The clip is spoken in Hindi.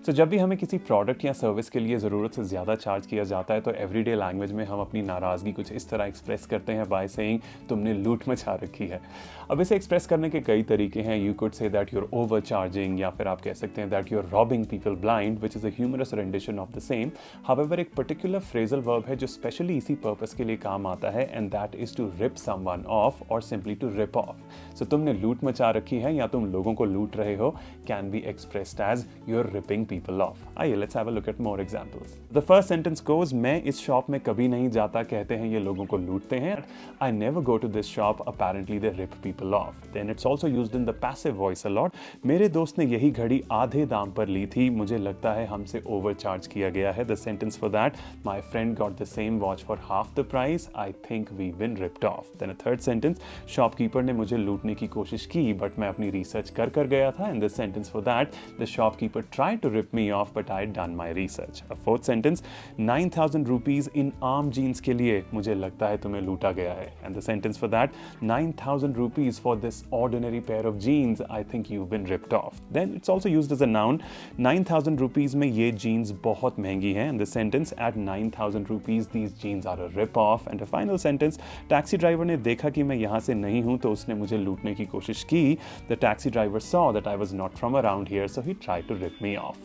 तो जब भी हमें किसी प्रोडक्ट या सर्विस के लिए ज़रूरत से ज़्यादा चार्ज किया जाता है तो एवरीडे लैंग्वेज में हम अपनी नाराज़गी कुछ इस तरह एक्सप्रेस करते हैं बाय सेइंग तुमने लूट मचा रखी है। अब इसे एक्सप्रेस करने के कई तरीके हैं। You could say that you're over charging, या फिर आप कह सकते हैं that you're robbing people blind, which is a humorous rendition of the same. However एक पर्टिकुलर फ्रेजल वर्ब है जो स्पेशली इसी पर्पस के लिए काम आता है, and that is to rip someone off और simply to rip off. So तुमने लूट मचा रखी है या तुम लोगों को लूट रहे हो can be expressed as you're ripping people off. आइए let's have a look at more examples. The first sentence goes, मैं इस शॉप में कभी नहीं जाता, कहते हैं ये लोगों को लूटते हैं। I never go to this shop, apparently they rip people off. Then it's also used in the passive voice a lot. मेरे दोस्त ने यही घड़ी आधे दाम पर ली थी, मुझे लगता है हमसे ओवरचार्ज किया गया है। The sentence for that, my friend got the same watch for half the price, I think we bin ripped off. Then a third sentence, shopkeeper ने मुझे लूटने की कोशिश की बट मैं अपनी रिसर्च कर गया था। And the sentence for that, the shopkeeper tried to rip me off but I done my research. A fourth sentence, 9,000 rupees in arm jeans के लिए, मुझे लगता है तुम्हें लूटा गया है। And the sentence for that, 9,000 rupees for this ordinary pair of jeans, I think you've been ripped off. Then it's also used as a noun. 9,000 rupees में ये jeans बहुत महंगी हैं. And the sentence, at 9,000 rupees these jeans are a rip off. And the final sentence, taxi driver ने देखा कि मैं यहाँ से नहीं हूँ तो उसने मुझे लूटने की कोशिश की. The taxi driver saw that I was not from around here, so he tried to rip me off.